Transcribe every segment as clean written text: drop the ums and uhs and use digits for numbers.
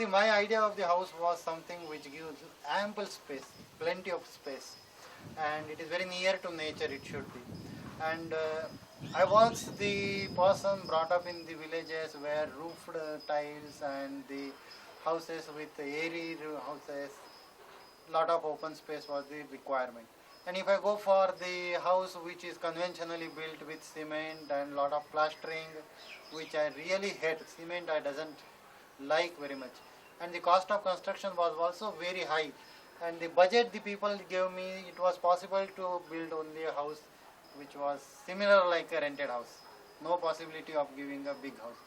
See, my idea of the house was something which gives ample space, plenty of space, and it is very near to nature. It should be. And I was the person brought up in the villages where roofed tiles and the houses with airy houses, lot of open space was the requirement. And if I go for the house which is conventionally built with cement and lot of plastering, which I really hate, cement I doesn't like very much, and the cost of construction was also very high, and the budget the people gave me, it was possible to build only a house which was similar like a rented house, no possibility of giving a big house.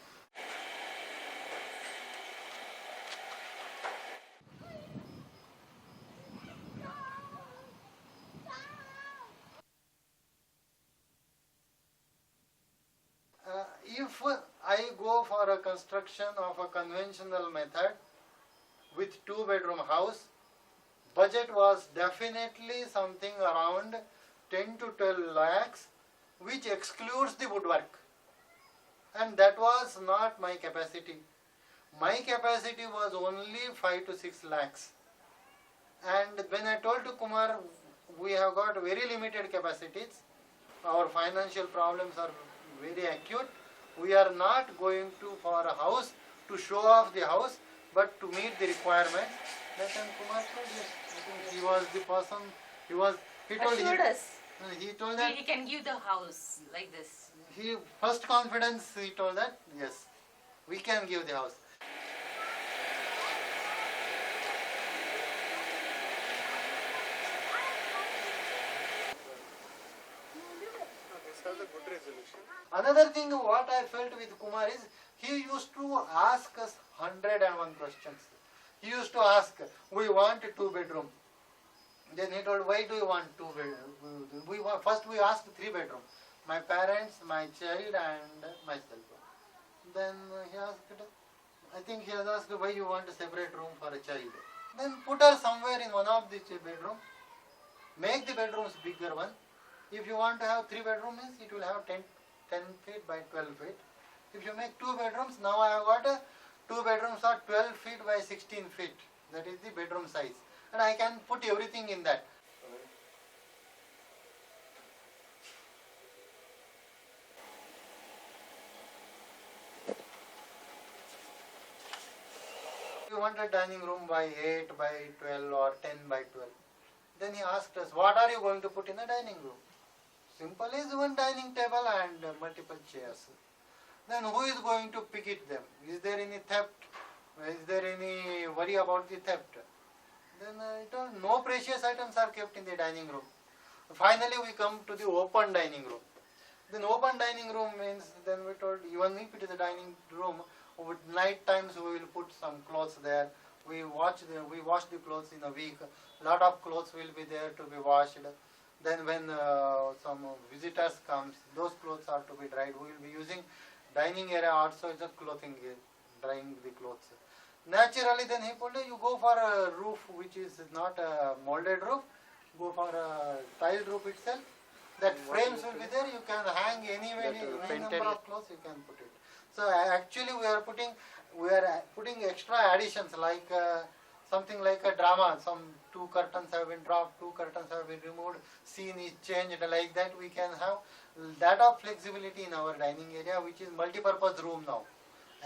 If I go for a construction of a conventional method with 2-bedroom house, budget was definitely something around 10 to 12 lakhs, which excludes the woodwork, and that was not my capacity. My capacity was only 5 to 6 lakhs, and when I told to Kumar, we have got very limited capacities, our financial problems are very acute, we are not going to for a house to show off the house, but to meet the requirement. That time Kumar told yes. He was the person. He told that he can give the house like this. He first confidence he told that yes, we can give the house. Another thing what I felt with Kumar is, he used to ask us 101 questions. He used to ask, we want a 2-bedroom. Then he told, why do you want 2-bedroom? First we asked 3-bedroom. My parents, my child and myself. Then he asked, I think he has asked, why you want a separate room for a child? Then put her somewhere in one of the bedroom. Make the bedrooms bigger one. If you want to have 3 bedrooms, it will have 10 feet by 12 feet. If you make 2 bedrooms, now I have got 2 bedrooms are 12 feet by 16 feet. That is the bedroom size. And I can put everything in that. You want a dining room by 8 by 12 or 10 by 12. Then he asked us, what are you going to put in a dining room? Simple is one dining table and multiple chairs. Then who is going to picket them? Is there any theft? Is there any worry about the theft? Then I told, no precious items are kept in the dining room. Finally we come to the open dining room. Then open dining room means, then we told, even if it is a dining room, with night times we will put some clothes there. We wash the clothes in a week. Lot of clothes will be there to be washed. Then when some visitors comes, those clothes are to be dried. We will be using dining area also as a clothing, drying the clothes. Naturally then he told, you go for a roof which is not a molded roof, go for a tiled roof itself. That frames will be there, you can hang any number of clothes you can put it. So actually we are putting extra additions like something like a drama, some 2 curtains have been dropped, 2 curtains have been removed, scene is changed, like that we can have that of flexibility in our dining area, which is multi-purpose room now.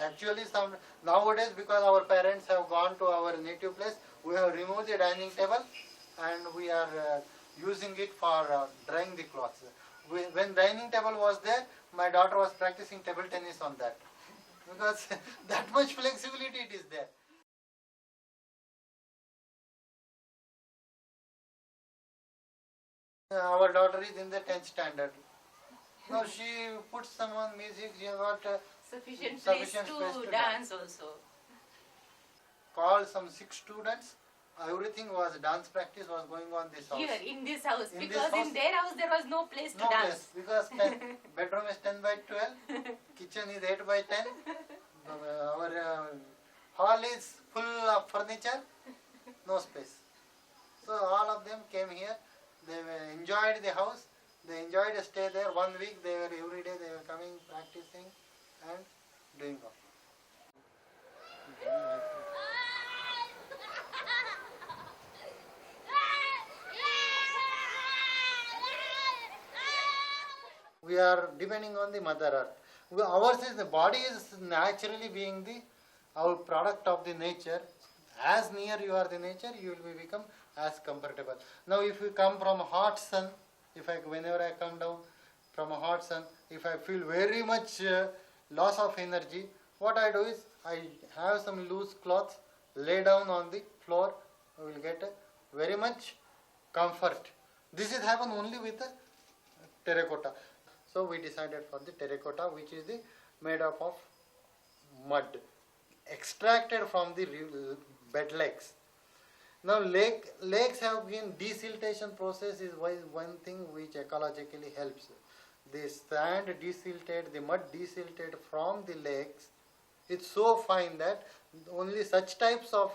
Actually nowadays, because our parents have gone to our native place, we have removed the dining table and we are using it for drying the clothes. When dining table was there, my daughter was practicing table tennis on that, because that much flexibility it is there. Our daughter is in the 10th standard. Now she puts some on music, she has got sufficient space to dance also. Called some 6 students. Everything was dance practice was going on this house. Here in this house, because in their house there was no place to dance. Because bedroom is 10 by 12, kitchen is 8 by 10. Our hall is full of furniture, no space. So all of them came here. They enjoyed the house. They enjoyed a stay there. 1 week they were every day they were coming, practicing and doing all. We are depending on the Mother Earth. Ours is the body is naturally being the our product of the nature. As near you are the nature, you will become as comfortable. Now, if you come from a hot sun, whenever I come down from a hot sun, if I feel very much loss of energy, what I do is I have some loose cloths, lay down on the floor, I will get very much comfort. This is happen only with terracotta. So we decided for the terracotta, which is made up of mud, extracted from the bed lakes. Now lakes have been desiltation process is one thing which ecologically helps. The sand desilted, the mud desilted from the lakes. It's so fine that only such types of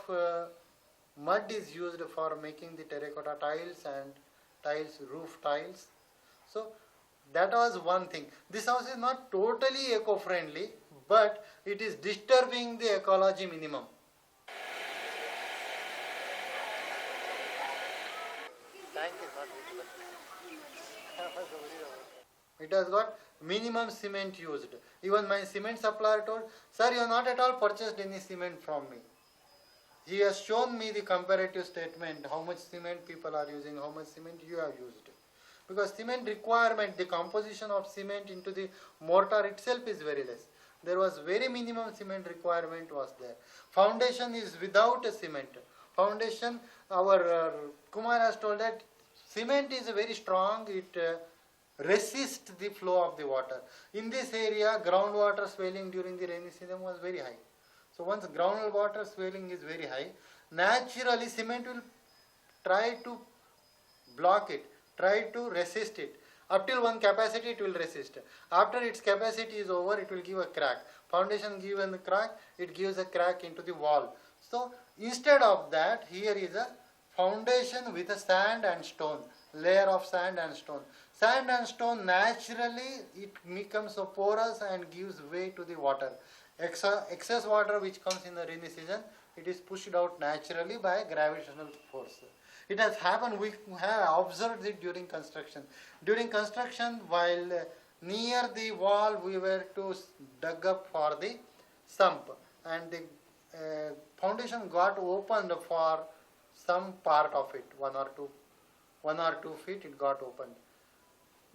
mud is used for making the terracotta tiles and roof tiles. So that was one thing. This house is not totally eco-friendly, but it is disturbing the ecology minimum. It has got minimum cement used. Even my cement supplier told, sir, you have not at all purchased any cement from me. He has shown me the comparative statement, how much cement people are using, how much cement you have used. Because cement requirement, the composition of cement into the mortar itself is very less. There was very minimum cement requirement was there. Foundation is without a cement. Foundation, our Kumar has told that cement is very strong, it resists the flow of the water. In this area, groundwater swelling during the rainy season was very high. So once groundwater swelling is very high, naturally cement will try to block it, try to resist it. Up till one capacity it will resist. After its capacity is over, it will give a crack. Foundation given a crack, it gives a crack into the wall. So instead of that, here is a foundation with a sand and stone, layer of sand and stone. Sand and stone naturally it becomes so porous and gives way to the water. Excess water which comes in the rainy season, it is pushed out naturally by gravitational force. It has happened, we have observed it during construction. During construction, while near the wall, we were to dug up for the sump, and the foundation got opened for some part of it, 1 or 2 feet it got opened.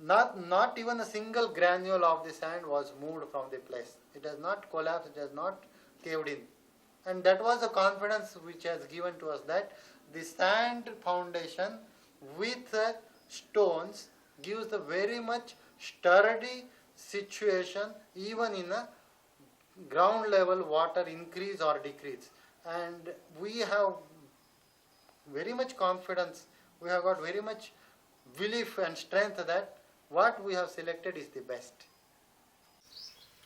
Not even a single granule of the sand was moved from the place. It has not collapsed, it has not caved in. And that was the confidence which has given to us that the sand foundation with stones gives a very much sturdy situation even in a ground level water increase or decrease. And we have very much confidence, we have got very much belief and strength that what we have selected is the best.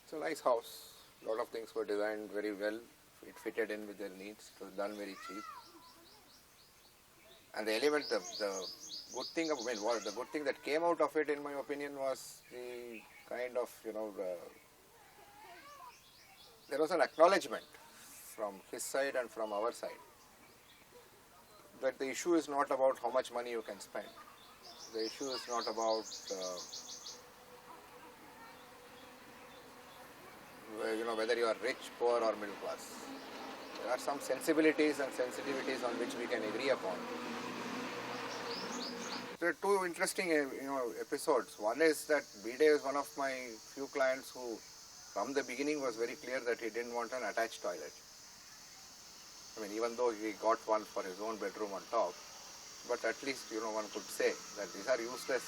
It's a nice house. A lot of things were designed very well. It fitted in with their needs. It was done very cheap. And the element, the good thing, the good thing that came out of it, in my opinion, was the kind of, there was an acknowledgement from his side and from our side that the issue is not about how much money you can spend. The issue is not about whether you are rich, poor or middle class. There are some sensibilities and sensitivities on which we can agree upon. There are two interesting episodes. One is that B-Day is one of my few clients who from the beginning was very clear that he didn't want an attached toilet. Even though he got one for his own bedroom on top, but at least one could say that these are useless,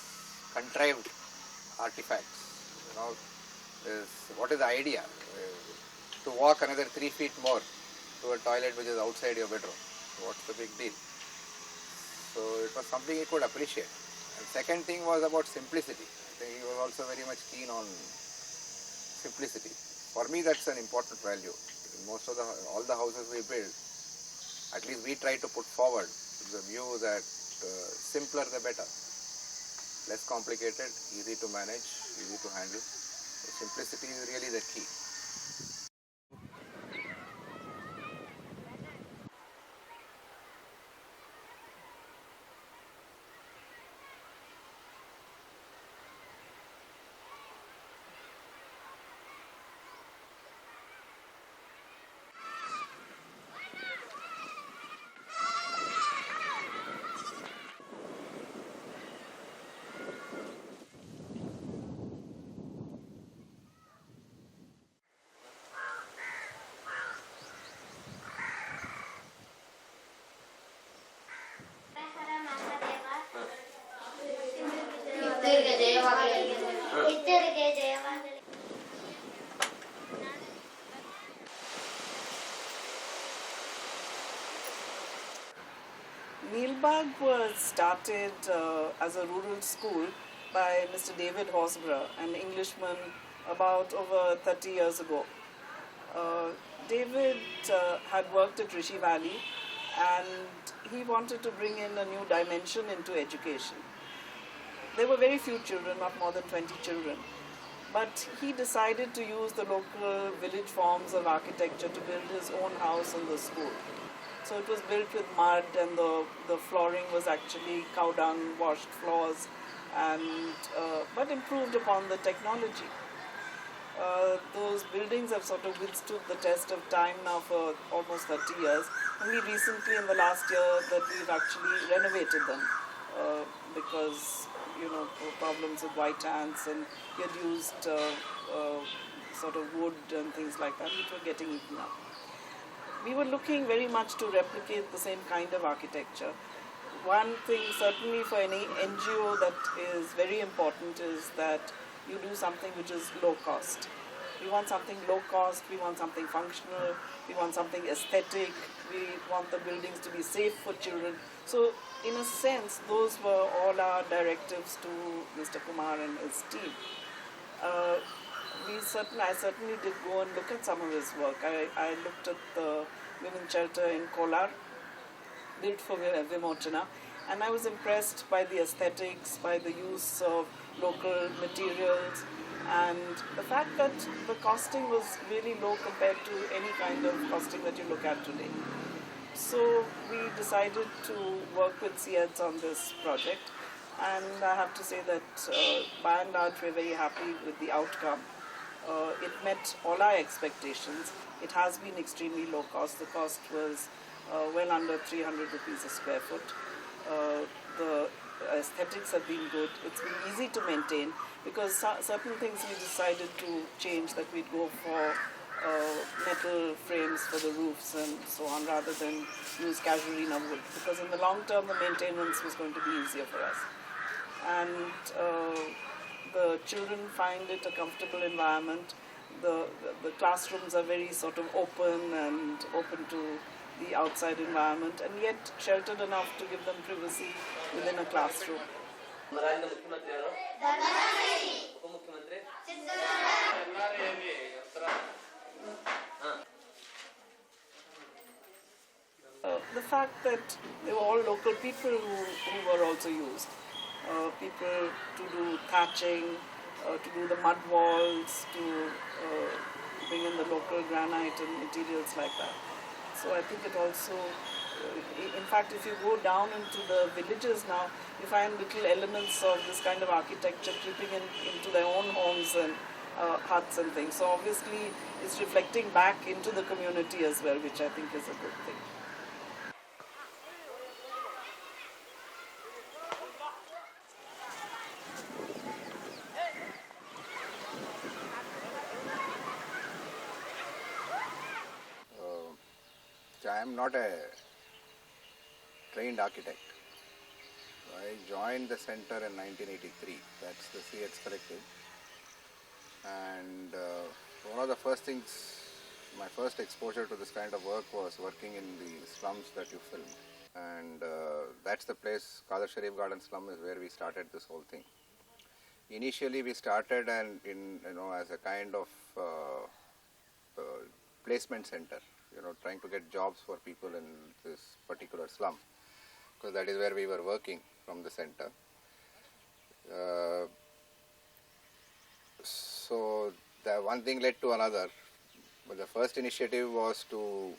contrived artifacts. What is the idea? To walk another 3 feet more to a toilet which is outside your bedroom. What's the big deal? So it was something he could appreciate. And second thing was about simplicity. I think he was also very much keen on simplicity. For me, that's an important value. In all the houses we build, at least we try to put forward the view that simpler the better. Less complicated, easy to manage, easy to handle. So simplicity is really the key. Neilbag was started as a rural school by Mr. David Horsburgh, an Englishman, about over 30 years ago. David had worked at Rishi Valley, and he wanted to bring in a new dimension into education. There were very few children, not more than 20 children, but he decided to use the local village forms of architecture to build his own house in the school. So it was built with mud, and the flooring was actually cow dung washed floors, and but improved upon the technology. Those buildings have sort of withstood the test of time now for almost 30 years. Only recently, in the last year, that we've actually renovated them because, for problems with white ants, and we had used sort of wood and things like that, which were getting eaten up. We were looking very much to replicate the same kind of architecture. One thing certainly for any NGO that is very important is that you do something which is low cost. We want something low cost, we want something functional, we want something aesthetic, we want the buildings to be safe for children. So in a sense, those were all our directives to Mr. Kumar and his team. I certainly did go and look at some of his work. I looked at the women's shelter in Kolar, built for Vimochana, and I was impressed by the aesthetics, by the use of local materials, and the fact that the costing was really low compared to any kind of costing that you look at today. So we decided to work with CEDS on this project, and I have to say that by and large we're very happy with the outcome. It met all our expectations. It has been extremely low cost. The cost was well under 300 rupees a square foot. The aesthetics have been good. It's been easy to maintain because certain things we decided to change, that we'd go for metal frames for the roofs and so on rather than use casuarina wood, because in the long term the maintenance was going to be easier for us. And the children find it a comfortable environment. The classrooms are very sort of open to the outside environment, and yet sheltered enough to give them privacy within a classroom. The fact that they were all local people who were also used. People to do thatching, to do the mud walls, to bring in the local granite and materials like that. So I think it also, in fact, if you go down into the villages now, you find little elements of this kind of architecture creeping into their own homes and huts and things. So obviously it's reflecting back into the community as well, which I think is a good thing. I am not a trained architect. I joined the center in 1983. That's the CEDS collective. And one of the first things, my first exposure to this kind of work was working in the slums that you film. And that's the place, Qadar Sharif Garden slum, is where we started this whole thing. Initially we started as a kind of placement center, trying to get jobs for people in this particular slum, because that is where we were working from the center. So the one thing led to another, but the first initiative was to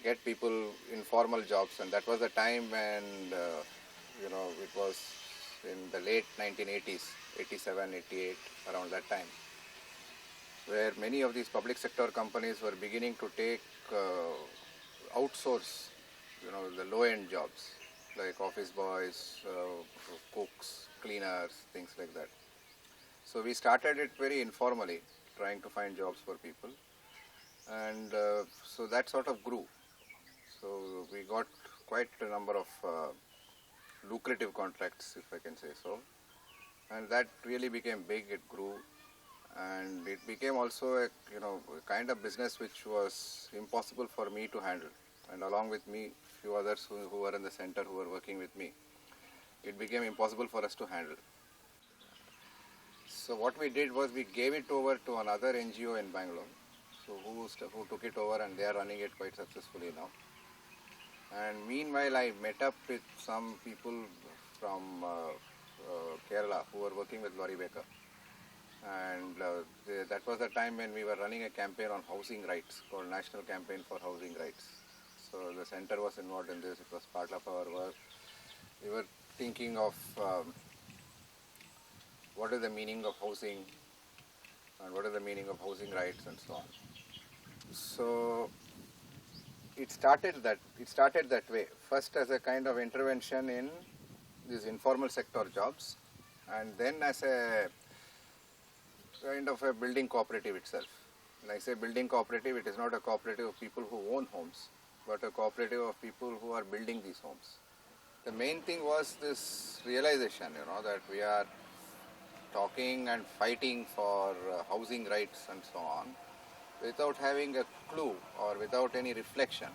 get people informal jobs, and that was the time when it was in the late 1980s, 87, 88, around that time, where many of these public sector companies were beginning to take outsource, the low-end jobs like office boys, cooks, cleaners, things like that. So we started it very informally, trying to find jobs for people, and so that sort of grew. So we got quite a number of lucrative contracts, if I can say so. and that really became big. It grew, and it became also a a kind of business which was impossible for me to handle, and along with me, few others who were in the center who were working with me, it became impossible for us to handle. So what we did was we gave it over to another NGO in Bangalore, so who took it over, and they are running it quite successfully now. And meanwhile, I met up with some people from Kerala who were working with Lorry Baker. And that was the time when we were running a campaign on housing rights called National Campaign for Housing Rights. So the center was involved in this. It was part of our work. We were thinking of what is the meaning of housing and what is the meaning of housing rights and so on. So it started that way. First as a kind of intervention in these informal sector jobs, and then as a kind of a building cooperative itself. When I say building cooperative, it is not a cooperative of people who own homes, but a cooperative of people who are building these homes. The main thing was this realization, that we are talking and fighting for housing rights and so on, without having a clue or without any reflection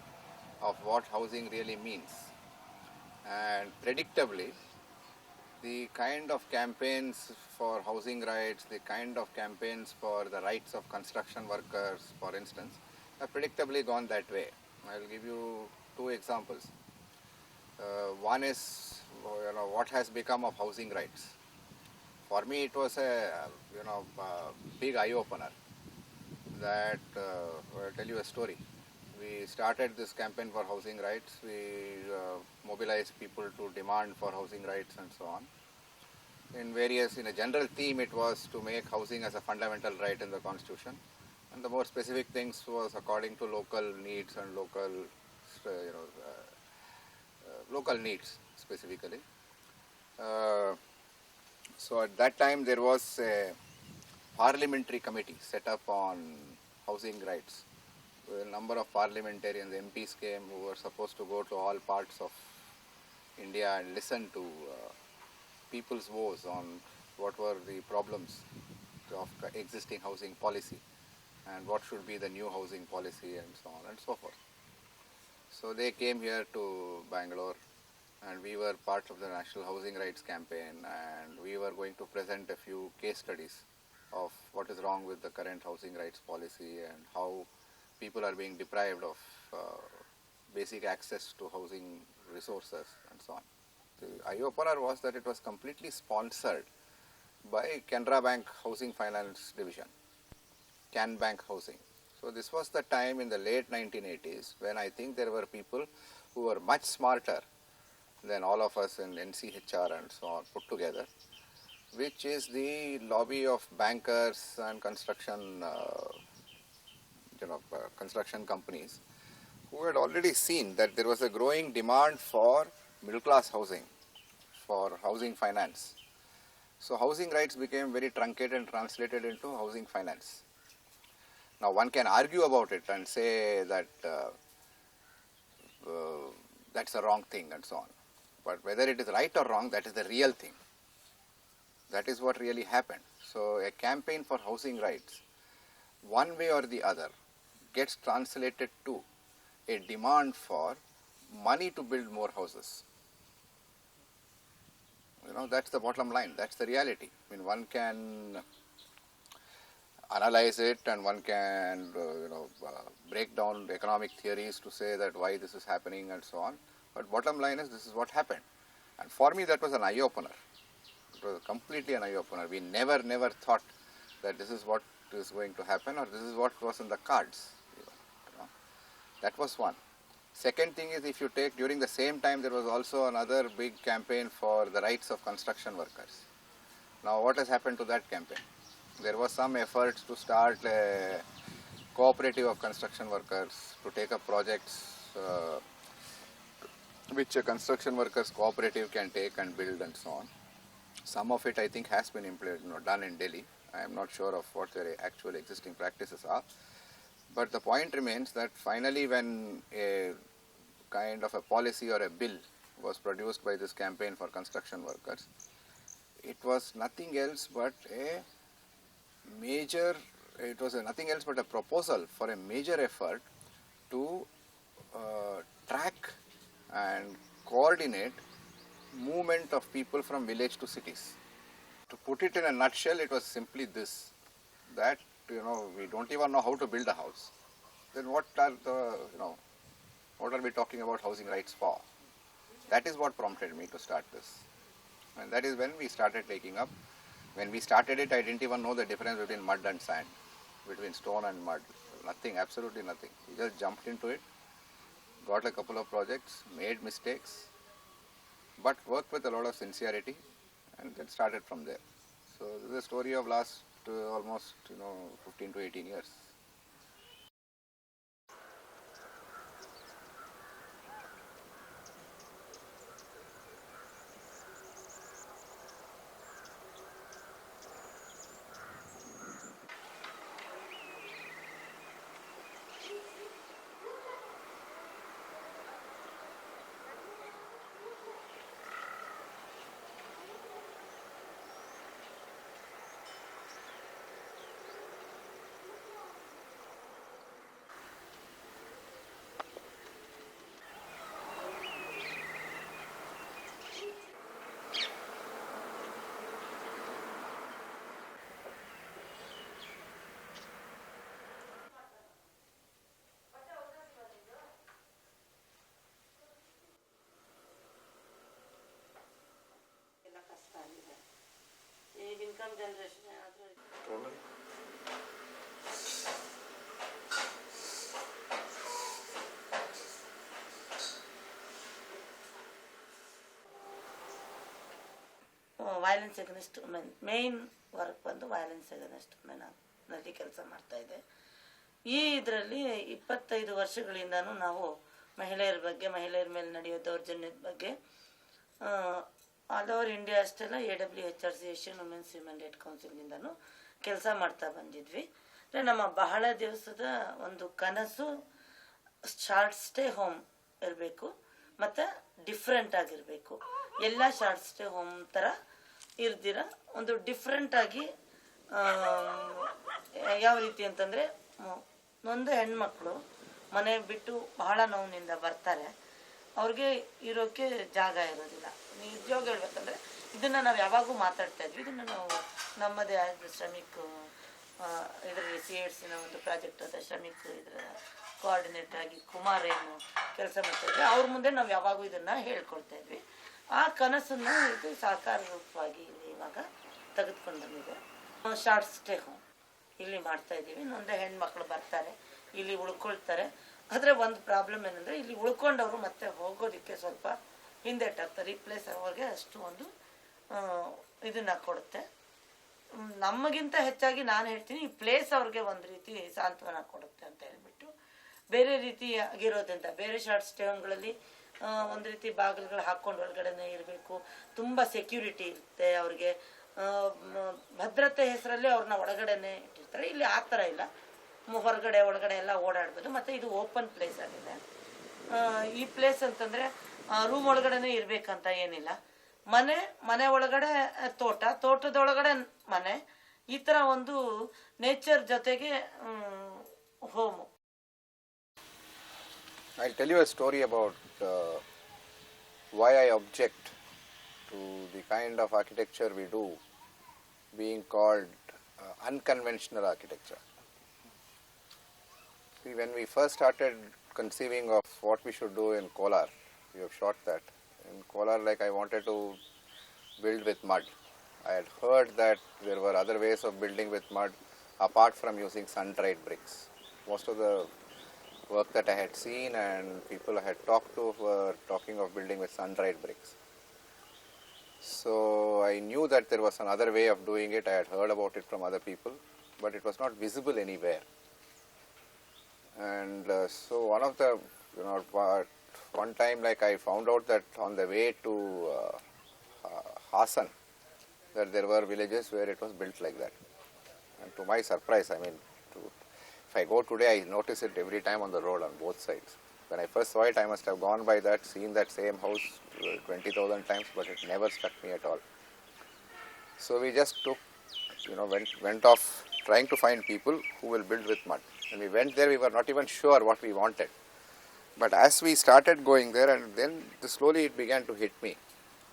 of what housing really means. And predictably, the kind of campaigns for housing rights, the kind of campaigns for the rights of construction workers, for instance, have predictably gone that way. I will give you two examples. One is, what has become of housing rights. For me, it was a, big eye-opener. That I'll tell you a story. We started this campaign for housing rights. We mobilized people to demand for housing rights and so on. In a general theme, it was to make housing as a fundamental right in the Constitution. And the more specific things was according to local needs and local needs specifically. So at that time, there was a parliamentary committee set up on housing rights. A number of parliamentarians, MPs came who were supposed to go to all parts of India and listen to people's woes on what were the problems of existing housing policy and what should be the new housing policy and so on and so forth. So they came here to Bangalore, and we were part of the National Housing Rights Campaign, and we were going to present a few case studies of what is wrong with the current housing rights policy and how people are being deprived of basic access to housing resources and so on. The eye-opener was that it was completely sponsored by Canara Bank Housing Finance Division, Can Bank Housing. So this was the time in the late 1980s when I think there were people who were much smarter than all of us in NCHR and so on put together, which is the lobby of bankers and construction construction companies who had already seen that there was a growing demand for middle class housing, for housing finance. So housing rights became very truncated and translated into housing finance. Now one can argue about it and say that that's a wrong thing and so on. But whether it is right or wrong, that is the real thing. That is what really happened. So a campaign for housing rights, one way or the other, gets translated to a demand for money to build more houses. That's the bottom line. That's the reality. I mean, one can analyze it and one can, break down the economic theories to say that why this is happening and so on. But bottom line is this is what happened. And for me, that was an eye-opener. It was completely an eye-opener. We never thought that this is what is going to happen or this is what was in the cards. That was one. Second thing is, if you take, during the same time, there was also another big campaign for the rights of construction workers. Now, what has happened to that campaign? There was some efforts to start a cooperative of construction workers to take up projects which a construction workers cooperative can take and build and so on. Some of it I think has been done in Delhi. I am not sure of what their actual existing practices are. But the point remains that finally when a kind of a policy or a bill was produced by this campaign for construction workers, it was nothing else but a major, it was nothing else but a proposal for a major effort to track and coordinate movement of people from village to cities. To put it in a nutshell, it was simply this, that we don't even know how to build a house. Then what are what are we talking about housing rights for? That is what prompted me to start this. And that is when we started taking up. When we started it, I didn't even know the difference between mud and sand, between stone and mud. Nothing, absolutely nothing. We just jumped into it, got a couple of projects, made mistakes, but worked with a lot of sincerity, and then started from there. So this is a story of last almost 15 to 18 years. Income generation ಆದರೂ violence against women main work ಬಂದು violence against women ನಲ್ಲಿ ಕೆಲಸ ಮಾಡ್ತಾ ಇದೆ. ಈ ಇದರಲ್ಲಿ 25 ವರ್ಷಗಳಿಂದನೂ ನಾವು ಮಹಿಳೆಯರ ಬಗ್ಗೆ, ಮಹಿಳೆಯರ ಮೇಲೆ ನಡೆಯೋ ದೌರ್ಜನ್ಯದ ಬಗ್ಗೆ ಆಲ್ ಓವರ್ ಇಂಡಿಯಾ ಅಷ್ಟೆಲ್ಲ AWHRC Asian women's human right ಕೌನ್ಸಿಲ್ನಿಂದನೂ ಕೆಲಸ ಮಾಡ್ತಾ ಬಂದಿದ್ವಿ. ಅಂದರೆ ನಮ್ಮ ಬಹಳ ದಿವಸದ ಒಂದು ಕನಸು ಶಾರ್ಟ್ ಸ್ಟೇ ಹೋಮ್ ಇರಬೇಕು ಮತ್ತು ಡಿಫ್ರೆಂಟ್ ಆಗಿರಬೇಕು. ಎಲ್ಲ ಶಾರ್ಟ್ ಸ್ಟೇ ಹೋಮ್ ಥರ ಇರ್ದಿರ ಒಂದು ಡಿಫ್ರೆಂಟಾಗಿ ಯಾವ ರೀತಿ ಅಂತಂದರೆ, ಒಂದು ಹೆಣ್ಮಕ್ಳು ಮನೆ ಬಿಟ್ಟು ಬಹಳ ನೋವಿನಿಂದ ಬರ್ತಾರೆ, ಅವ್ರಿಗೆ ಇರೋಕ್ಕೆ ಜಾಗ ಇರೋದಿಲ್ಲ. ನಿಜವಾಗ ಹೇಳ್ಬೇಕಂದ್ರೆ ಇದನ್ನು ನಾವು ಯಾವಾಗೂ ಮಾತಾಡ್ತಾ ಇದ್ವಿ. ಇದನ್ನು ನಾವು ನಮ್ಮದೇ ಆದ ಶ್ರಮಿಕ್ ಇದರಲ್ಲಿ CADSನ ಒಂದು ಪ್ರಾಜೆಕ್ಟ್ ಅದ ಶ್ರಮಿಕ್ ಇದರ ಕೋಆರ್ಡಿನೇಟರ್ ಆಗಿ ಕುಮಾರ್ ಏನು ಕೆಲಸ ಮಾಡ್ತಾ ಇದ್ವಿ, ಅವ್ರ ಮುಂದೆ ನಾವು ಯಾವಾಗೂ ಇದನ್ನು ಹೇಳ್ಕೊಳ್ತಾ ಇದ್ವಿ. ಆ ಕನಸನ್ನು ಇದು ಸಾಕಾರ ರೂಪವಾಗಿ ಇಲ್ಲಿ ಇವಾಗ ತೆಗೆದುಕೊಂಡು ಬಂದಿದೆ. ಶಾರ್ಟ್ ಸ್ಟೇ ಹೋಮ್ ಇಲ್ಲಿ ಮಾಡ್ತಾ ಇದ್ದೀವಿ. ನೊಂದೇ ಹೆಣ್ಮಕ್ಳು ಬರ್ತಾರೆ, ಇಲ್ಲಿ ಉಳ್ಕೊಳ್ತಾರೆ. ಆದರೆ ಒಂದು ಪ್ರಾಬ್ಲಮ್ ಏನಂದರೆ, ಇಲ್ಲಿ ಉಳ್ಕೊಂಡವರು ಮತ್ತೆ ಹೋಗೋದಕ್ಕೆ ಸ್ವಲ್ಪ ಹಿಂದೆಟ್ಟಾಗ್ತಾರೆ. ಈ ಪ್ಲೇಸ್ ಅವ್ರಿಗೆ ಅಷ್ಟು ಒಂದು ಇದನ್ನು ಕೊಡುತ್ತೆ. ನಮಗಿಂತ ಹೆಚ್ಚಾಗಿ ನಾನು ಹೇಳ್ತೀನಿ, ಈ ಪ್ಲೇಸ್ ಅವ್ರಿಗೆ ಒಂದು ರೀತಿ ಸಾಂತ್ವನ ಕೊಡುತ್ತೆ ಅಂತ ಹೇಳ್ಬಿಟ್ಟು, ಬೇರೆ ರೀತಿ ಆಗಿರೋದ್ರಿಂದ ಬೇರೆ ಶಾರ್ಟ್ ಸ್ಟೇ ಹೋಮ್ಗಳಲ್ಲಿ ಒಂದು ರೀತಿ ಬಾಗಿಲುಗಳು ಹಾಕ್ಕೊಂಡು ಒಳಗಡೆನೆ ಇರಬೇಕು, ತುಂಬ ಸೆಕ್ಯೂರಿಟಿ ಇರುತ್ತೆ, ಅವ್ರಿಗೆ ಭದ್ರತೆ ಹೆಸರಲ್ಲಿ ಅವ್ರನ್ನ ಒಳಗಡೆನೆ ಇಟ್ಟಿರ್ತಾರೆ. ಇಲ್ಲಿ ಆ ಥರ ಇಲ್ಲ, ಹೊರಗಡೆ ಒಳಗಡೆ ಎಲ್ಲ ಓಡಾಡ್ಬೋದು. ಮತ್ತು ಇದು ಓಪನ್ ಪ್ಲೇಸ್ ಆಗಿದೆ. ಈ ಪ್ಲೇಸ್ ಅಂತಂದರೆ ರೂಮ್ ಒಳಗಡೆನೆ ಇರಬೇಕಂತ ಏನಿಲ್ಲ. ಮನೆ ಒಳಗಡೆ ತೋಟದೊಳಗಡೆ ಮನೆ, ಈ ಥರ ಒಂದು ನೇಚರ್ ಜೊತೆಗೆ home. I'll tell you a story about why I object to the kind of architecture we do being called unconventional architecture. See, when we first started conceiving of what we should do in Kolar, we have shot that. In Kolar, like I wanted to build with mud. I had heard that there were other ways of building with mud apart from using sun-dried bricks. Most of the work that I had seen and people I had talked to were talking of building with sun-dried bricks. So I knew that there was another way of doing it. I had heard about it from other people, but it was not visible anywhere. And so one of the, one time like I found out that on the way to Hassan, that there were villages where it was built like that. And to my surprise, I mean, if I go today, I notice it every time on the road on both sides. When I first saw it, I must have gone by that, seen that same house 20,000 times, but it never struck me at all. So we just took, went off trying to find people who will build with mud. When we went there, we were not even sure what we wanted. But as we started going there, and then slowly it began to hit me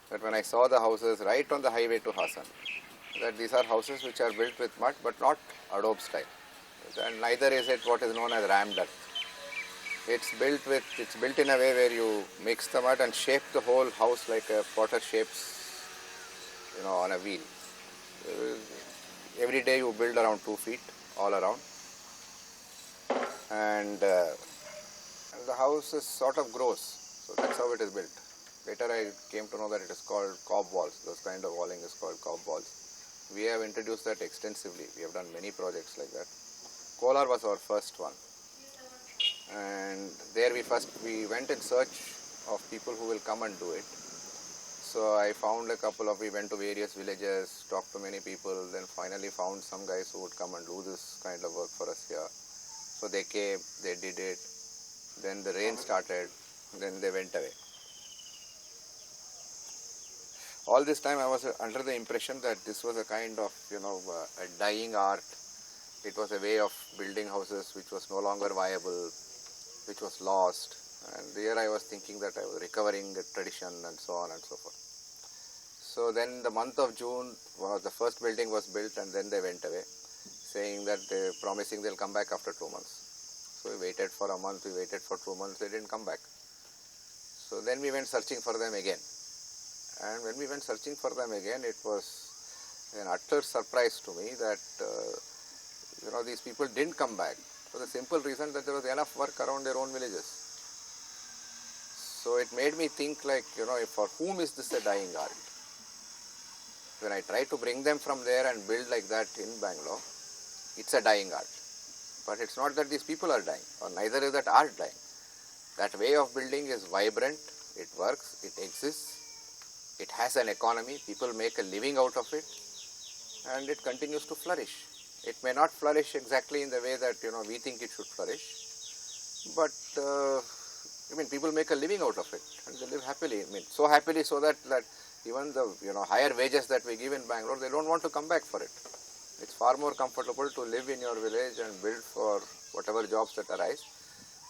that when I saw the houses right on the highway to Hassan, that these are houses which are built with mud but not adobe style. And neither is it what is known as rammed earth. It's built in a way where you mix the mud and shape the whole house like a potter shapes, on a wheel. Every day you build around 2 feet all around, and the house is sort of gross. So that's how it is built. Later I came to know that it is called cob walls. Those kind of walling is called cob walls. We have introduced that extensively. We have done many projects like that. Kolar was our first one. And there we went in search of people who will come and do it. So I found we went to various villages, talked to many people, then finally found some guys who would come and do this kind of work for us here. So they came, they did it, then the rain started, then they went away. All this time I was under the impression that this was a kind of, a dying art. It was a way of building houses which was no longer viable, which was lost. And there I was thinking that I was recovering a tradition and so on and so forth. So then the month of June, the first building was built and then they went away, saying that promising they'll come back after 2 months. So we waited for a month, we waited for 2 months, they didn't come back. So then we went searching for them again. And when we went searching for them again, it was an utter surprise to me that, these people didn't come back for the simple reason that there was enough work around their own villages. So it made me think like, for whom is this a dying art? When I try to bring them from there and build like that in Bangalore, it's a dying art. But it's not that these people are dying, or neither is that art dying. That way of building is vibrant, it works, it exists, it has an economy, people make a living out of it, and it continues to flourish. It may not flourish exactly in the way that we think it should flourish, but people make a living out of it and they live happily. So happily so that even the higher wages that we give in Bangalore, they don't want to come back for it. It's far more comfortable to live in your village and build for whatever jobs that arise.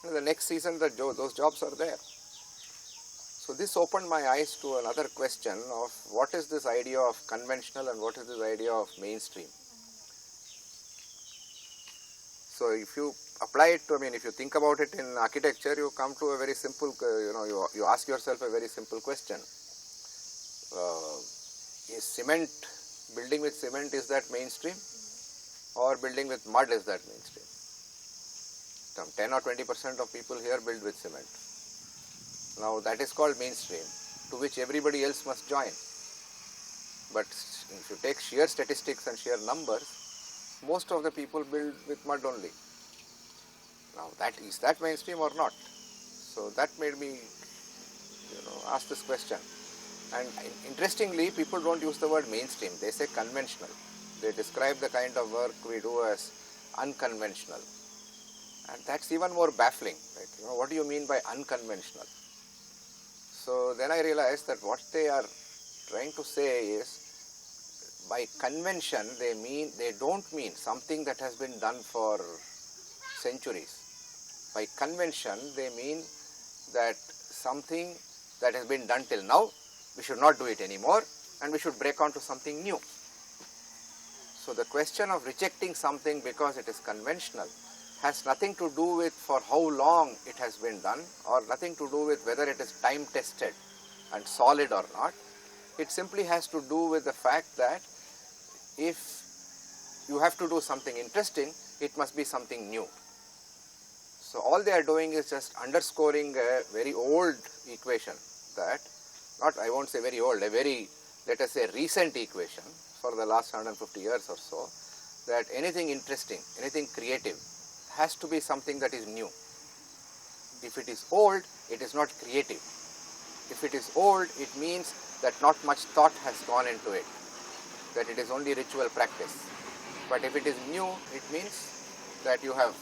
And the next season those jobs are there. So this opened my eyes to another question of what is this idea of conventional and what is this idea of mainstream. So if you apply it to, if you think about it in architecture, you come to a very simple, you ask yourself a very simple question. Is building with cement, is that mainstream? Or building with mud, is that mainstream? 10 or 20% of people here build with cement. Now that is called mainstream, to which everybody else must join. But if you take sheer statistics and sheer numbers, most of the people build with mud only. Now is that mainstream or not? So that made me ask this question. And interestingly, people don't use the word mainstream, they say conventional. They describe the kind of work we do as unconventional. And that's even more baffling. What do you mean by unconventional? So then I realized that what they are trying to say is, by convention, they don't mean something that has been done for centuries. By convention, they mean that something that has been done till now, we should not do it anymore and we should break on to something new. So the question of rejecting something because it is conventional has nothing to do with for how long it has been done, or nothing to do with whether it is time tested and solid or not. It simply has to do with the fact that if you have to do something interesting, it must be something new. So all they are doing is just underscoring a very old equation that, I won't say very old, a very, let us say, recent equation for the last 150 years or so, that anything interesting, anything creative has to be something that is new. If it is old, it is not creative. If it is old, it means that not much thought has gone into it, that it is only ritual practice. But if it is new, it means that you have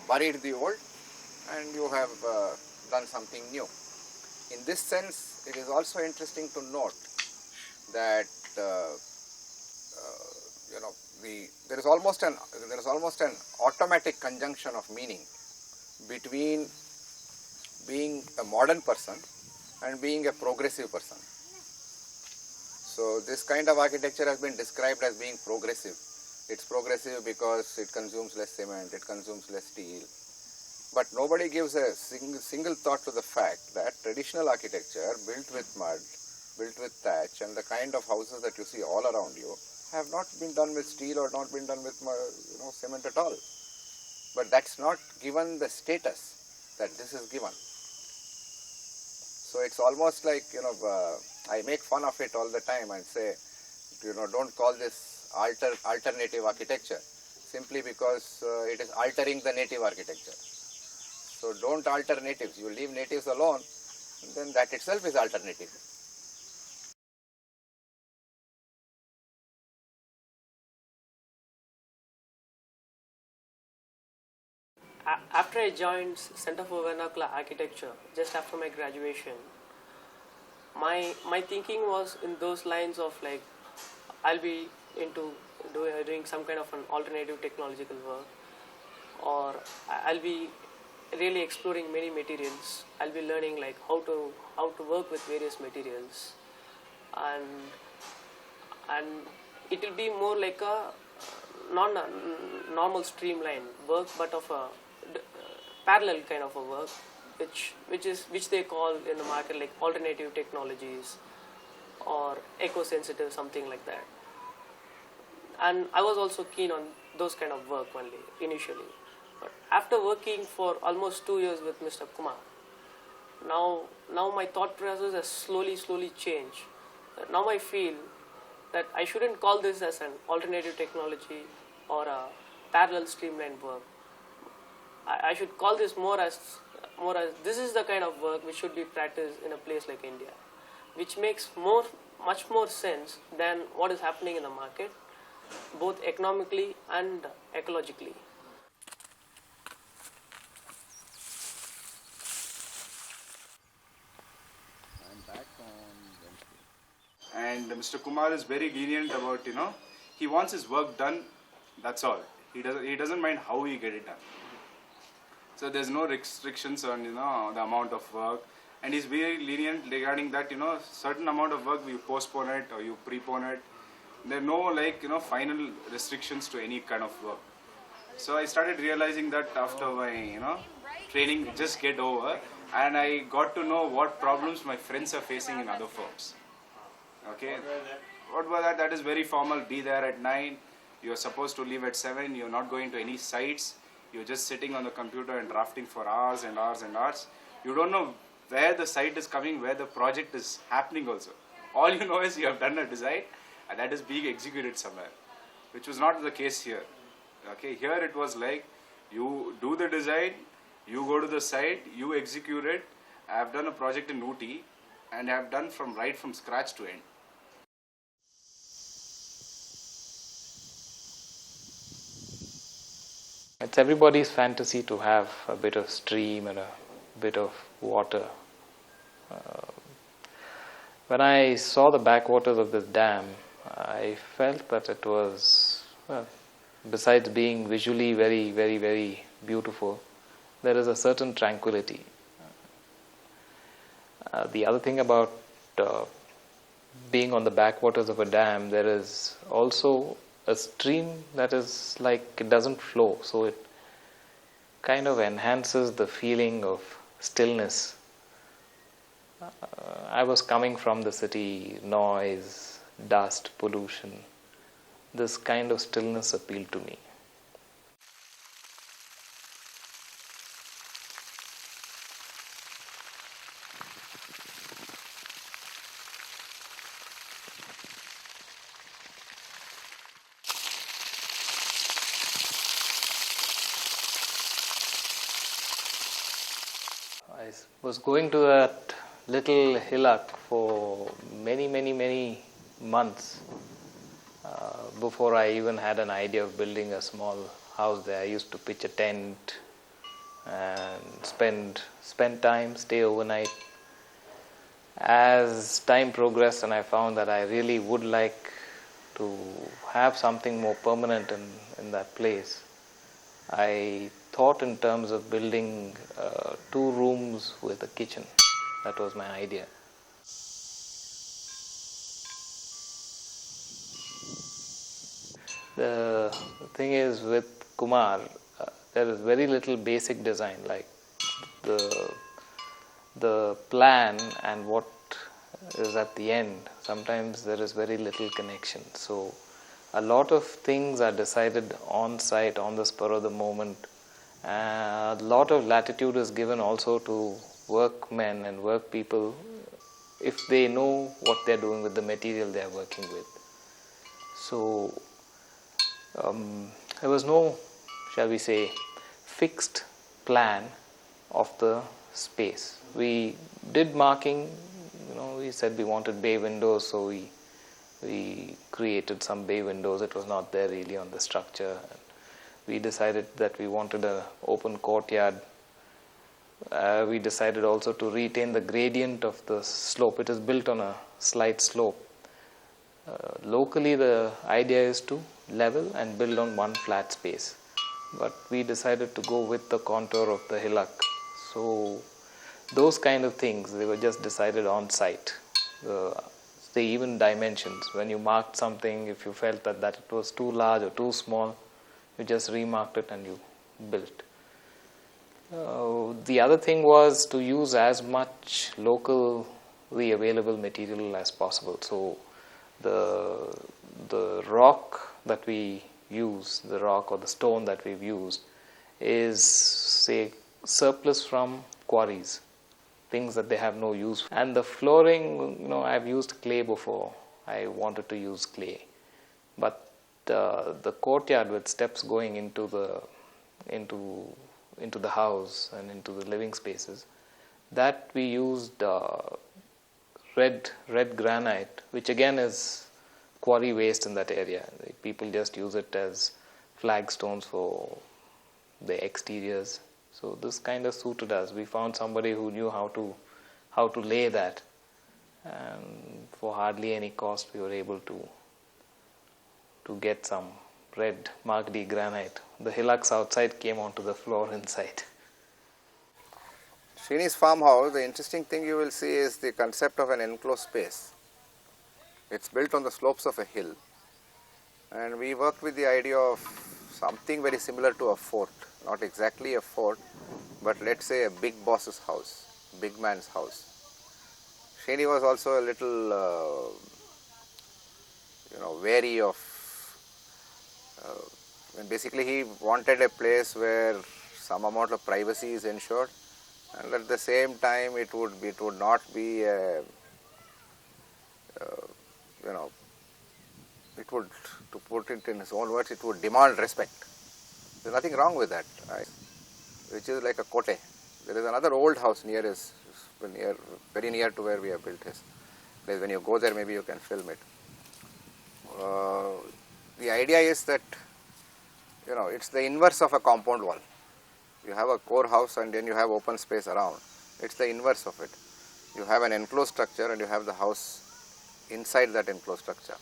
buried the old and you have done something new. In this sense, it is also interesting to note that there is almost an automatic conjunction of meaning between being a modern person and being a progressive person. So this kind of architecture has been described as being progressive. It's progressive because it consumes less cement, it consumes less steel. But nobody gives a single thought to the fact that traditional architecture built with mud, built with thatch, and the kind of houses that you see all around you have not been done with steel or not been done with cement at all. But that's not given the status that this is given. So it's almost like, I make fun of it all the time and say, don't call this alternative architecture simply because it is altering the native architecture. So don't alter natives. You leave natives alone, then that itself is alternative. After I joined Center for Vernacular Architecture, just after my graduation, my thinking was in those lines of like, I'll be into doing some kind of an alternative technological work, or I'll be really exploring many materials. I'll be learning like how to work with various materials, and it will be more like a normal streamline work, but of a parallel kind of a work, which they call in the market like alternative technologies or eco-sensitive, something like that. And I was also keen on those kind of work only initially. But after working for almost 2 years with Mr. Kumar, now my thought process has slowly changed. Now I feel that I shouldn't call this as an alternative technology or a parallel streamlined work. I should call this more as this is the kind of work which should be practiced in a place like India, which makes much more sense than what is happening in the market, both economically and ecologically. And Mr. Kumar is very lenient about, he wants his work done, that's all. He doesn't mind how he get it done. So there's no restrictions on, the amount of work. And he's very lenient regarding that, certain amount of work, you postpone it or you prepone it. There are no final restrictions to any kind of work. So I started realizing that after my, training just get over, and I got to know what problems my friends are facing in other firms. Okay, what was that? That is very formal. Be there at 9. You're supposed to leave at 7. You're not going to any sites. You're just sitting on the computer and drafting for hours and hours and hours. You don't know where the site is coming, where the project is happening also. All you know is you have done a design and that is being executed somewhere, which was not the case here. Okay, here it was like you do the design, you go to the site, you execute it. I have done a project in Ooty and I have done right from scratch to end. It's everybody's fantasy to have a bit of stream and a bit of water. When I saw the backwaters of this dam, I felt that it was, besides being visually very, very, very beautiful, there is a certain tranquility. The other thing about being on the backwaters of a dam, there is also a stream that is like it doesn't flow, so it kind of enhances the feeling of stillness. I was coming from the city, noise, dust, pollution. This kind of stillness appealed to me. I was going to that little hillock for many months before I even had an idea of building a small house there. I used to pitch a tent and spend time, stay overnight. As time progressed and I found that I really would like to have something more permanent in that place, I thought in terms of building 2 rooms with a kitchen. That was my idea. The thing is with Kumar, there is very little basic design, like the plan and what is at the end. Sometimes there is very little connection. So a lot of things are decided on site, on the spur of the moment. A lot of latitude is given also to workmen and work people if they know what they are doing with the material they are working with. So there was no, shall we say, fixed plan of the space. We did marking, we said we wanted bay windows, so we created some bay windows. It was not there really on the structure. We decided that we wanted an open courtyard. We decided also to retain the gradient of the slope. It is built on a slight slope. Locally the idea is to level and build on one flat space, but we decided to go with the contour of the hillock. So those kind of things, they were just decided on site. The even dimensions, when you marked something, if you felt that it was too large or too small, you just remarked it and you built. The other thing was to use as much locally available material as possible. So the rock that we use, the rock or the stone that we've used, is, say, surplus from quarries, things that they have no use. And the flooring, I've used clay before. I wanted to use clay, but the courtyard with steps going into the house and into the living spaces, that we used red granite, which again is quarry waste in that area. People just use it as flagstones for the exteriors. So this kind of suited us. We found somebody who knew how to lay that, and for hardly any cost we were able to get some red Magdi granite. The hillocks outside came onto the floor inside. Srini's farmhouse, the interesting thing you will see is the concept of an enclosed space. It's built on the slopes of a hill, and we worked with the idea of something very similar to a fort. Not exactly a fort, but let's say a big boss's house, big man's house. Srini was also a little wary of, basically he wanted a place where some amount of privacy is ensured, and at the same time it would not be a, it would, to put it in his own words, it would demand respect. There's nothing wrong with that, right? Which is like a kote. There is another old house very near to where we have built his place. When you go there, maybe you can film it. The idea is that, it's the inverse of a compound wall. You have a core house and then you have open space around. It's the inverse of it. You have an enclosed structure and you have the house inside that enclosed structure.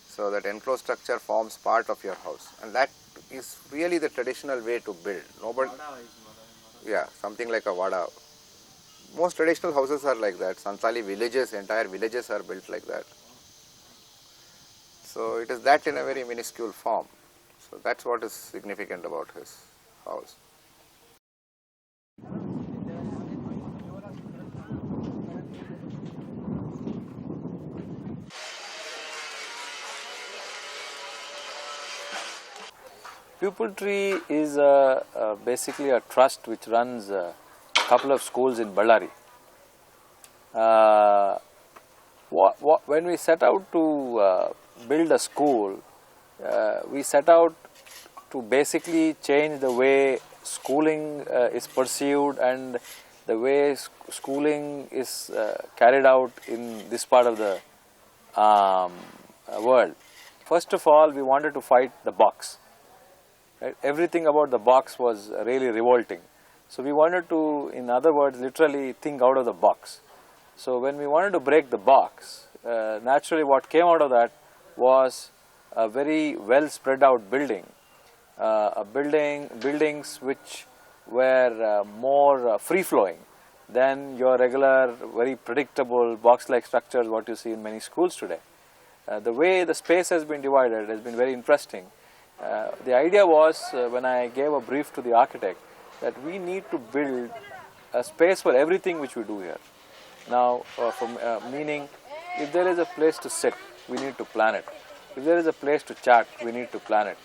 So that enclosed structure forms part of your house, and that is really the traditional way to build. Yeah, something like a vada. Most traditional houses are like that. Santali villages, entire villages are built like that. So it is that in a very minuscule form. So that's what is significant about his house. Pupil Tree is basically a trust which runs a couple of schools in Ballari. When we set out to build a school, we set out to basically change the way schooling is perceived and the way schooling is carried out in this part of the world. First of all, we wanted to fight the box. Right? Everything about the box was really revolting. So we wanted to, in other words, literally think out of the box. So when we wanted to break the box, naturally what came out of that was a very well spread out building, buildings which were more free flowing than your regular very predictable box like structures what you see in many schools today. The way the space has been divided has been very interesting. The idea was when I gave a brief to the architect that we need to build a space for everything which we do here. Now, meaning if there is a place to sit, we need to plan it. If there is a place to chat, we need to plan it.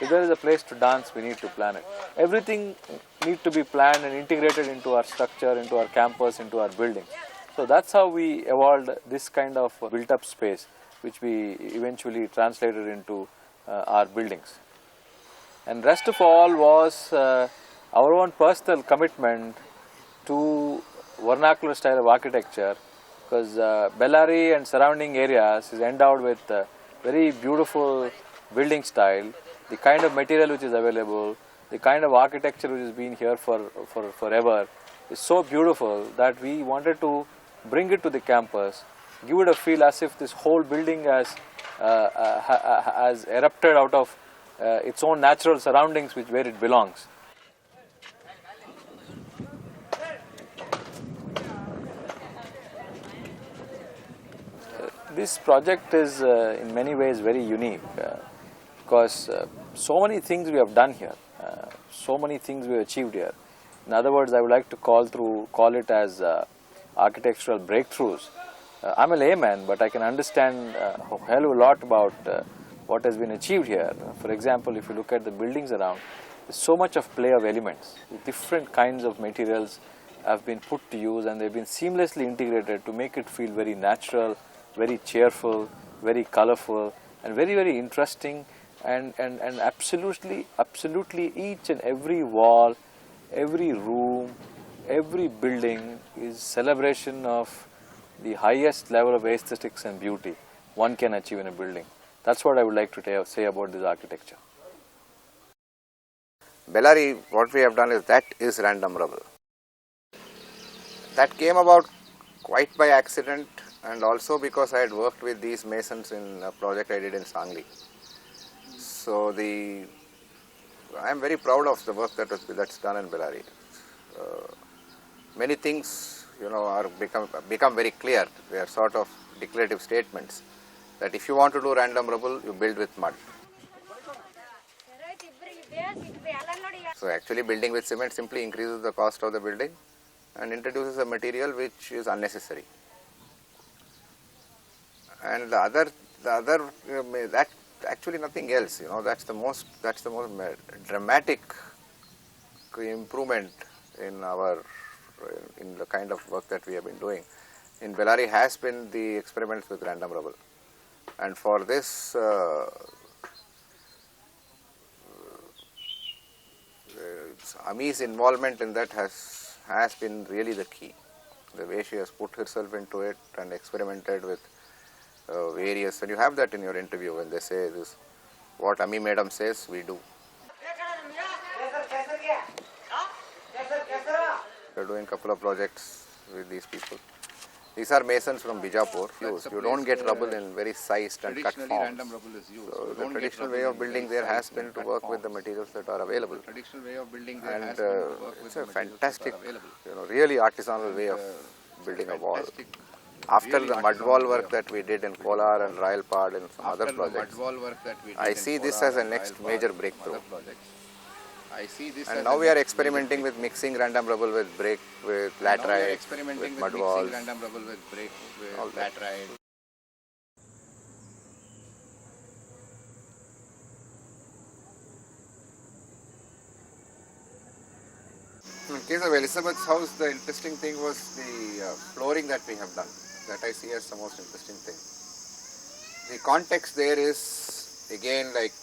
If there is a place to dance, we need to plan it. Everything needs to be planned and integrated into our structure, into our campus, into our building. So that's how we evolved this kind of built up space, which we eventually translated into our buildings. And rest of all was our own personal commitment to vernacular style of architecture, because Bellary and surrounding areas is endowed with very beautiful building style, the kind of material which is available, the kind of architecture which has been here for forever is so beautiful that we wanted to bring it to the campus, give it a feel as if this whole building has erupted out of its own natural surroundings where it belongs. This project is in many ways very unique because so many things we have done here, so many things we have achieved here. In other words, I would like to call it as architectural breakthroughs. I'm a layman, but I can understand a hell of a lot about what has been achieved here. For example, if you look at the buildings around, there's so much of play of elements. Different kinds of materials have been put to use and they've been seamlessly integrated to make it feel very natural, very cheerful, very colorful, and very, very interesting, and absolutely each and every wall, every room, every building is celebration of the highest level of aesthetics and beauty one can achieve in a building. That's what I would like to say about this architecture. Bellary, what we have done is random rubble. That came about quite by accident, and also because I had worked with these masons in a project I did in Sangli. So I am very proud of the work that's done in Bellary. Many things, are become very clear. They are sort of declarative statements that if you want to do random rubble, you build with mud. So actually, building with cement simply increases the cost of the building and introduces a material which is unnecessary. And the other that actually nothing else. That's the most dramatic improvement in the kind of work that we have been doing in Bellary has been the experiments with random rubble. And for this, Ami's involvement in that has been really the key. The way she has put herself into it and experimented with various, and you have that in your interview when they say this, what Ami madam says, we do. We are doing a couple of projects with these people. These are masons from Bijapur. You don't get rubble in very sized and cut forms. So the traditional way of building there has been to work with the materials that are available. And it's a fantastic, really artisanal way of building a wall. After the mud wall work that we did in Kolar and Rayalpad and some other projects, I see this as a next major breakthrough. And now we are experimenting with mixing random rubble with brick, with laterite, with mud walls, all that. In case of Elizabeth's house, the interesting thing was the flooring that we have done. That I see as the most interesting thing. The context there is again like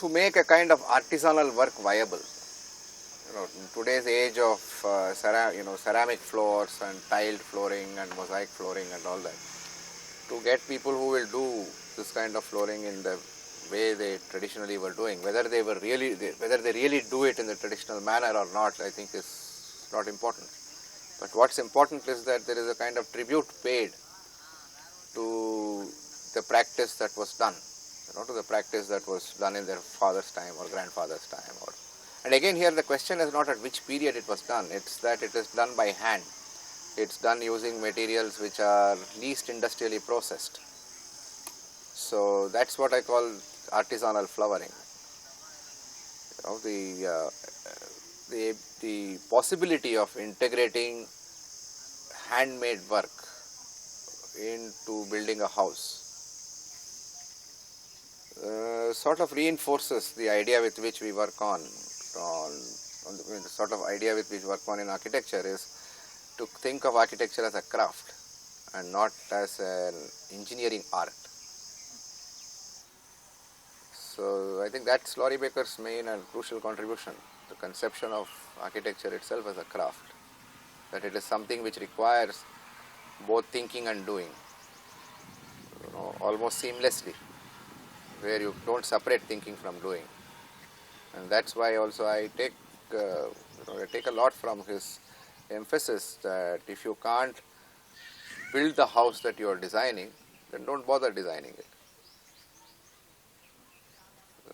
to make a kind of artisanal work viable. In today's age of ceramic floors and tiled flooring and mosaic flooring and all that, to get people who will do this kind of flooring in the way they traditionally were doing, whether they really do it in the traditional manner or not, I think is not important. But what's important is that there is a kind of tribute paid to the practice that was done. to the practice that was done in their father's time or grandfather's time. And again here the question is not at which period it was done, it's that it is done by hand. It's done using materials which are least industrially processed. So that's what I call artisanal flowering. The possibility of integrating handmade work into building a house sort of reinforces the idea with which we work on the sort of idea with which we work on in architecture is to think of architecture as a craft and not as an engineering art. So I think that's Laurie Baker's main and crucial contribution, the conception of architecture itself as a craft, that it is something which requires both thinking and doing, almost seamlessly, where you don't separate thinking from doing. And that's why also I take a lot from his emphasis that if you can't build the house that you are designing, then don't bother designing it.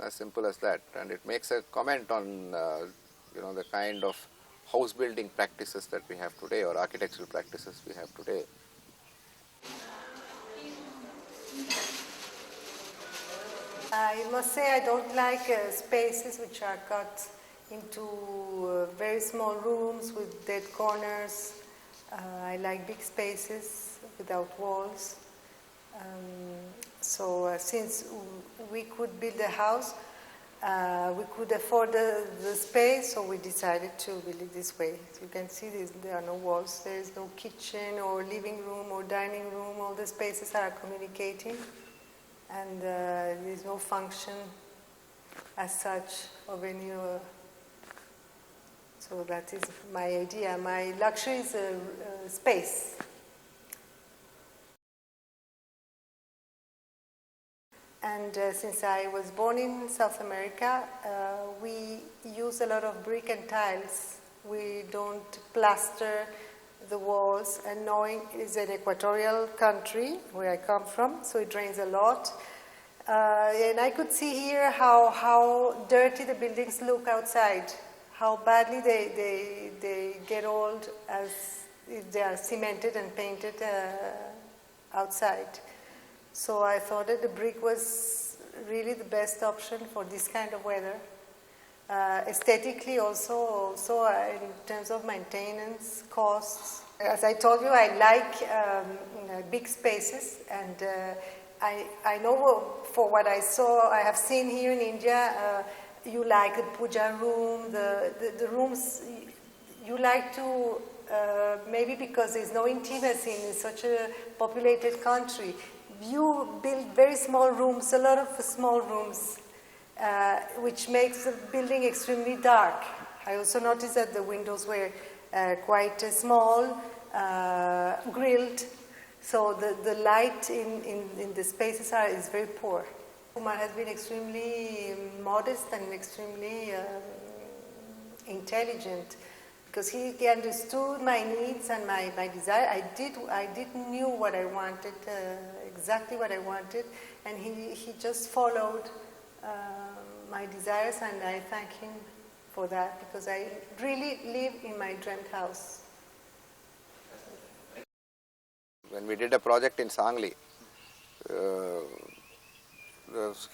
As simple as that. And it makes a comment on the kind of house building practices that we have today, or architectural practices we have today. I must say I don't like spaces which are cut into very small rooms with dead corners. I like big spaces without walls. So since we could build a house, we could afford the space, so we decided to build it this way. So you can see there are no walls, there is no kitchen or living room or dining room, all the spaces are communicating, and there is no function as such of any. So that is my idea. My luxury is space. And since I was born in South America, we use a lot of brick and tiles. We don't plaster the walls, and knowing it's an equatorial country where I come from, so it rains a lot. And I could see here how dirty the buildings look outside, how badly they get old as if they are cemented and painted outside. So I thought that the brick was really the best option for this kind of weather. Aesthetically also in terms of maintenance, costs. As I told you, I like big spaces, and I know for what I have seen here in India, you like the puja room, the rooms, you like to, maybe because there's no intimacy in such a populated country, you build very small rooms, a lot of small rooms, which makes the building extremely dark. I also noticed that the windows were quite small, grilled, so the light in the spaces is very poor. Kumar has been extremely modest and extremely intelligent, because he understood my needs and my desire. I did knew what I wanted, exactly what I wanted, and he just followed my desires, and I thank him for that, because I really live in my dreamt house. When we did a project in Sangli,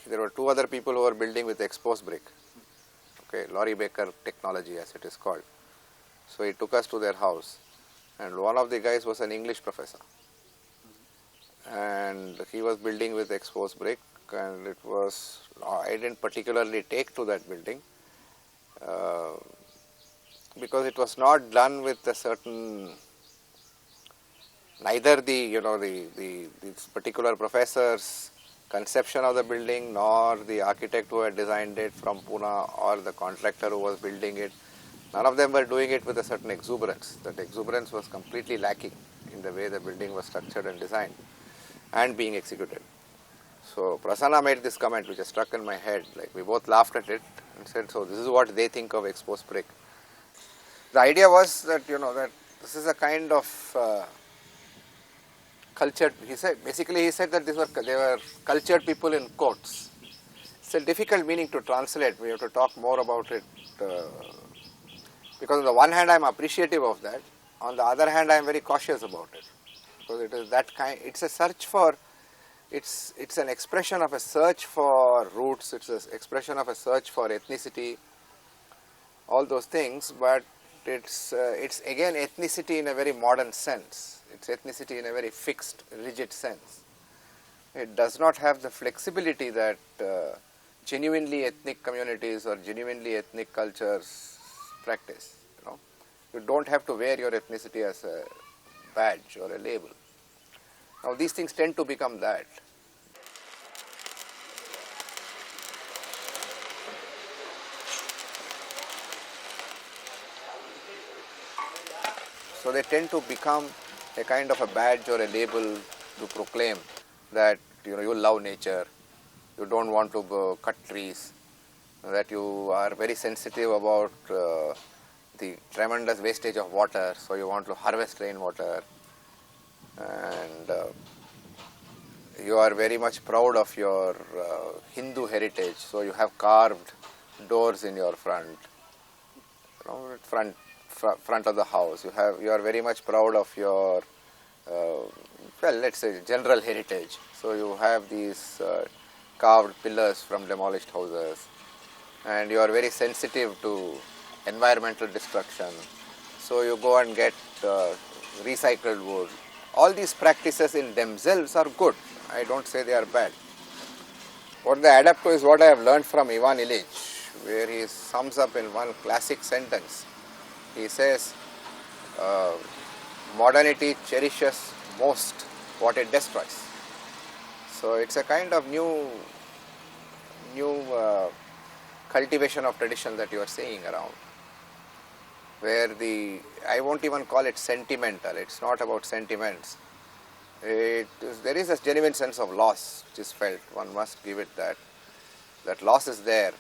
there were two other people who were building with exposed brick. Okay, Laurie Baker technology, as it is called. So he took us to their house, and one of the guys was an English professor, and he was building with exposed brick, and it was, I didn't particularly take to that building because it was not done with a certain, neither this particular professor's conception of the building, nor the architect who had designed it from Pune, or the contractor who was building it. None of them were doing it with a certain exuberance. That exuberance was completely lacking in the way the building was structured and designed and being executed. So Prasanna made this comment which has struck in my head. Like, we both laughed at it and said, so this is what they think of exposed brick. The idea was that, that this is a kind of cultured, he said that they were cultured people in coats. It's a difficult meaning to translate. We have to talk more about it because on the one hand I am appreciative of that, on the other hand I am very cautious about it, because it is that kind. It's a search for. It's an expression of a search for roots. It's an expression of a search for ethnicity. All those things, but it's again ethnicity in a very modern sense. It's ethnicity in a very fixed, rigid sense. It does not have the flexibility that genuinely ethnic communities or genuinely ethnic cultures practice. You don't have to wear your ethnicity as a badge or a label. Now these things tend to become that. So they tend to become a kind of a badge or a label to proclaim that you love nature, you don't want to cut trees, that you are very sensitive about the tremendous wastage of water, so you want to harvest rainwater, and you are very much proud of your Hindu heritage, so you have carved doors in your front of the house. You are very much proud of your let's say general heritage, so you have these carved pillars from demolished houses, and you are very sensitive to environmental destruction, so you go and get recycled wood. All these practices in themselves are good. I don't say they are bad. What they add up to is what I have learned from Ivan Illich, where he sums up in one classic sentence. He says, modernity cherishes most what it destroys. So it's a kind of new cultivation of tradition that you are seeing around, where I won't even call it sentimental. It's not about sentiments. There is a genuine sense of loss which is felt. One must give it that. That loss is there.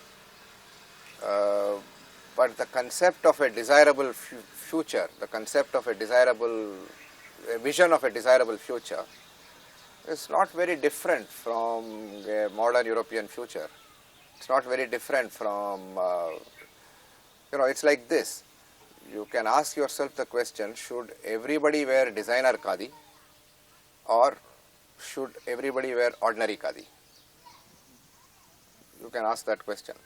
But the concept of a desirable future, the concept of a vision of a desirable future is not very different from a modern European future. It's not very different from, it's like this. You can ask yourself the question, should everybody wear designer khadi or should everybody wear ordinary khadi? You can ask that question.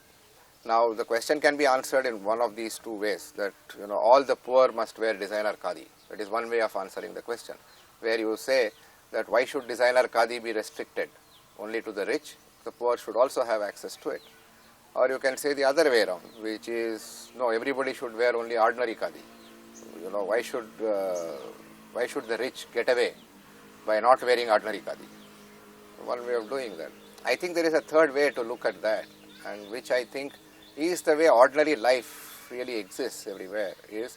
Now the question can be answered in one of these two ways, that all the poor must wear designer khadi. That is one way of answering the question, where you say that why should designer khadi be restricted only to the rich? The poor should also have access to it. Or you can say the other way around, which is no, everybody should wear only ordinary khadi. Why should the rich get away by not wearing ordinary khadi? One way of doing that. I think there is a third way to look at that, and which I think is the way ordinary life really exists everywhere, is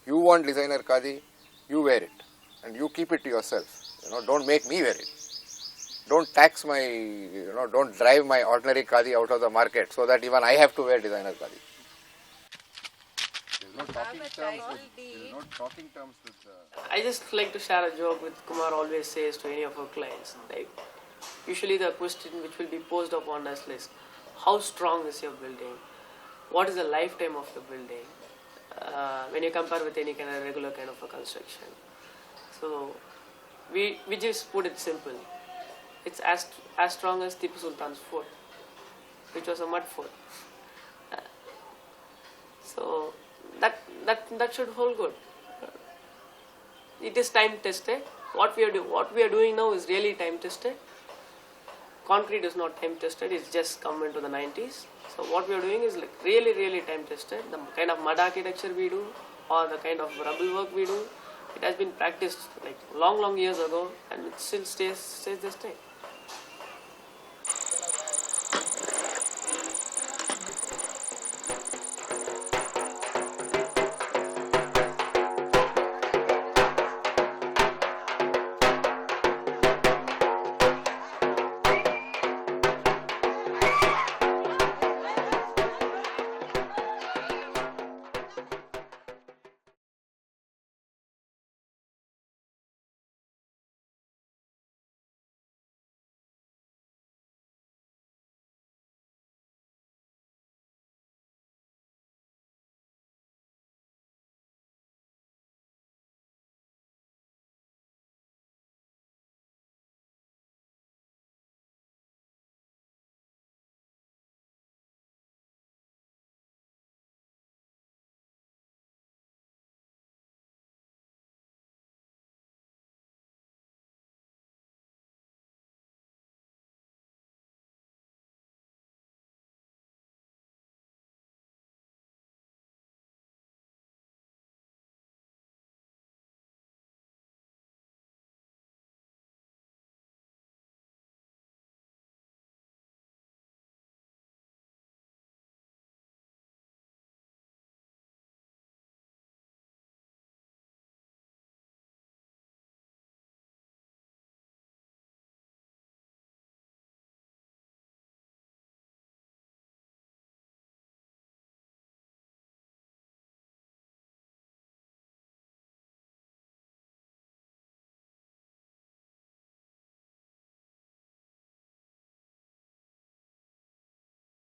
you want designer khadi, you wear it and you keep it to yourself. Don't make me wear it. Don't tax don't drive my ordinary khadi out of the market so that even I have to wear designer khadi. There is no talking terms with I just like to share a joke which Kumar always says to any of our clients. Like, usually the question which will be posed upon us is, how strong is your building? What is the lifetime of the building? When you compare with any kind of regular kind of a construction. So we just put it simple. It's as strong as Tipu Sultan's fort, which was a mud fort. So that should hold good. It is time tested. What we are doing now is really time tested. Concrete is not time tested. It's just come into the 90s. So what we are doing is like really time tested. The kind of mud architecture we do, or the kind of rubble work we do, it has been practiced like long years ago, and it still stays the same.